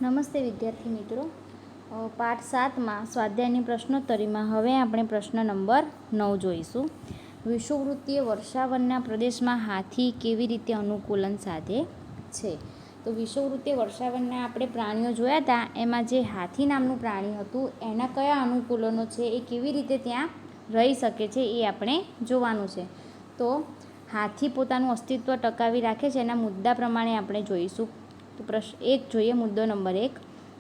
નમસ્તે વિદ્યાર્થી મિત્રો, પાઠ 7માં સ્વાધ્યાયની પ્રશ્નોત્તરીમાં હવે આપણે પ્રશ્ન નંબર 9 જોઈશું. વિષુવવૃત્તીય વર્ષાવનના પ્રદેશમાં હાથી કેવી રીતે અનુકૂલન સાધે છે? તો વિષુવવૃત્તીય વર્ષાવનના આપણે પ્રાણીઓ જોયા હતા, એમાં જે હાથી નામનું પ્રાણી હતું એના કયા અનુકૂલનો છે, એ કેવી રીતે ત્યાં રહી શકે છે એ આપણે જોવાનું છે. તો હાથી પોતાનું અસ્તિત્વ ટકાવી રાખે છે એના મુદ્દા પ્રમાણે આપણે જોઈશું. તો પ્રશ્ન 1 જોઈએ. મુદ્દો નંબર 1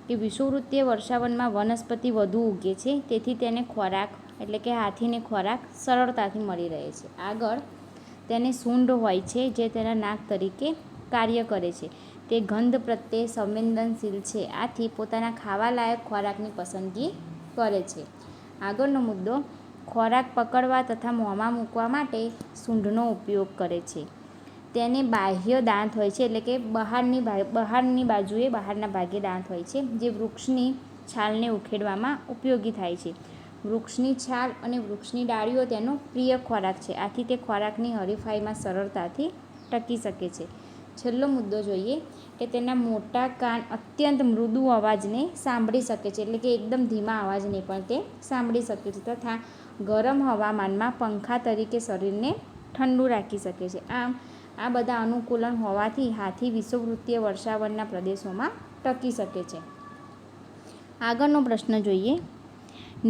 કે વિષુવવૃત્તીય વર્ષાવનમાં વનસ્પતિ વધુ ઉગે છે, તેથી તેને ખોરાક એટલે કે હાથીને ખોરાક સરળતાથી મળી રહે છે. આગળ તેને સૂંઢ હોય છે જે તેના નાક તરીકે કાર્ય કરે છે. તે ગંધ પ્રત્યે સંવેદનશીલ છે, આથી પોતાના ખાવાલાયક ખોરાકની પસંદગી કરે છે. આગળનો મુદ્દો ખોરાક પકડવા તથા મોંમાં મૂકવા માટે સૂંઢનો ઉપયોગ કરે છે. તેને બાહ્ય દાંત હોય છે, એટલે કે બહારના ભાગે દાંત હોય છે, જે વૃક્ષની છાલને ઉખેડવામાં ઉપયોગી થાય છે. વૃક્ષની છાલ અને વૃક્ષની ડાળીઓ તેનો પ્રિય ખોરાક છે, આથી તે ખોરાકની હરીફાઈમાં સરળતાથી ટકી શકે છે. છેલ્લો મુદ્દો જોઈએ કે તેના મોટા કાન અત્યંત મૃદુ અવાજને સાંભળી શકે છે, એટલે કે એકદમ ધીમા અવાજને પણ તે સાંભળી શકે છે, તથા ગરમ હવામાનમાં પંખા તરીકે શરીરને ઠંડુ રાખી શકે છે. આમ આ બધા અનુકૂલન હોવાથી હાથી વિષુવવૃત્તીય વર્ષાવનના પ્રદેશોમાં ટકી શકે છે. આગળનો પ્રશ્ન જોઈએ.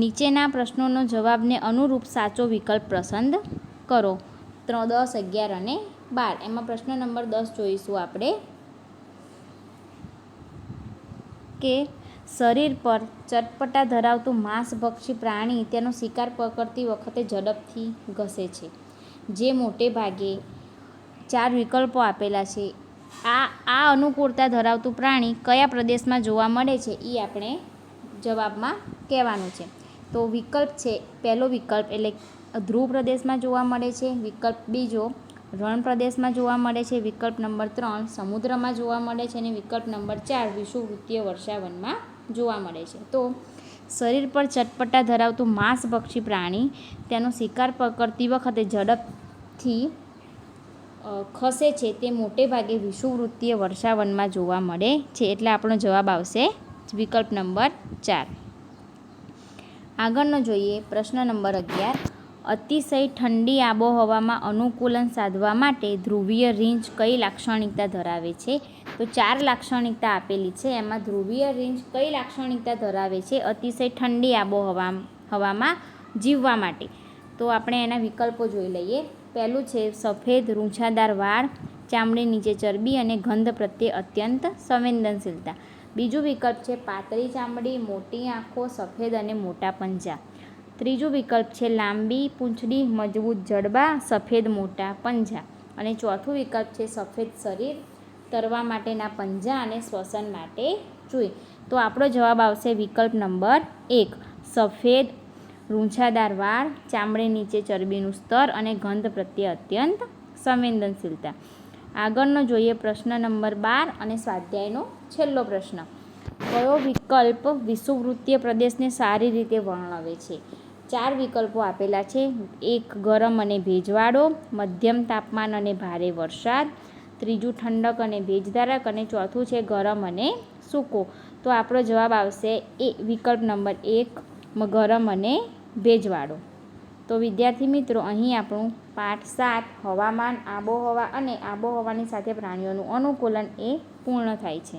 નીચેના પ્રશ્નોનો જવાબને અનુરૂપ સાચો વિકલ્પ પસંદ કરો. 10, 11 અને 12. એમાં પ્રશ્ન નંબર 10 જોઈશું આપણે કે શરીર પર ચટપટા ધરાવતું માંસભક્ષી પ્રાણી તેનો શિકાર પકડતી વખતે ઝડપથી ઘસે છે. જે મોટે ભાગે 4 વિકલ્પો આપેલા છે. આ અનુકૂળતા ધરાવતું પ્રાણી કયા પ્રદેશમાં જોવા મળે છે એ આપણે જવાબમાં કહેવાનું છે. તો વિકલ્પ છે, પહેલો વિકલ્પ એટલે ધ્રુવ પ્રદેશમાં જોવા મળે છે. વિકલ્પ બીજો રણ પ્રદેશમાં જોવા મળે છે. વિકલ્પ નંબર 3 સમુદ્રમાં જોવા મળે છે. અને વિકલ્પ નંબર 4 વિષુવવૃત્તીય વર્ષાવનમાં જોવા મળે છે. તો શરીર પર ચટપટા ધરાવતું માંસભક્ષી પ્રાણી તેનો શિકાર પકડતી વખતે ઝડપથી ખસે છે, તે મોટે ભાગે વિષુવવૃત્તીય વર્ષાવનમાં જોવા મળે છે. એટલે આપણો જવાબ આવશે વિકલ્પ નંબર 4. આગળનો જોઈએ. પ્રશ્ન નંબર 11 અતિશય ઠંડી આબોહવામાં અનુકૂલન સાધવા માટે ધ્રુવીય રીંછ કઈ લાક્ષણિકતા ધરાવે છે? તો 4 લાક્ષણિકતા આપેલી છે. એમાં ધ્રુવીય રીંછ કઈ લાક્ષણિકતા ધરાવે છે અતિશય ઠંડી આબોહવામાં જીવવા માટે? તો આપણે એના વિકલ્પો જોઈ લઈએ. પહેલું છે સફેદ રૂંછાદાર વાળ, ચામડી નીચે ચરબી અને ગંધ પ્રત્યે અત્યંત સંવેદનશીલતા. બીજું વિકલ્પ છે પાતળી ચામડી, મોટી આંખો, સફેદ અને મોટા પંજા. ત્રીજું વિકલ્પ છે લાંબી પૂંછડી, મજબૂત જડબા, સફેદ મોટા પંજા. અને ચોથું વિકલ્પ છે સફેદ શરીર, તરવા માટેના પંજા અને શ્વસન માટે ચૂઈ. તો આપણો જવાબ આવશે વિકલ્પ નંબર 1 સફેદ રૂંછાદાર વાળ, ચામડી નીચે ચરબીનું સ્તર અને ગંધ પ્રત્યે અત્યંત સંવેદનશીલતા. આગળનો જોઈએ. પ્રશ્ન નંબર 12 અને સ્વાધ્યાયનો છેલ્લો પ્રશ્ન. કયો વિકલ્પ વિષુવવૃત્તીય પ્રદેશને સારી રીતે વર્ણવે છે? 4 વિકલ્પો આપેલા છે. 1 ગરમ અને ભેજવાળો, મધ્યમ તાપમાન અને ભારે વરસાદ, ત્રીજું ઠંડક અને ભેજધારક અને ચોથું છે ગરમ અને સૂકો. તો આપણો જવાબ આવશે વિકલ્પ નંબર 1 ગરમ અને ભેજવાળો. તો વિદ્યાર્થી મિત્રો, અહીં આપણું પાઠ 7 હવામાન, આબોહવા અને આબોહવાની સાથે પ્રાણીઓનું અનુકૂલન એ પૂર્ણ થાય છે.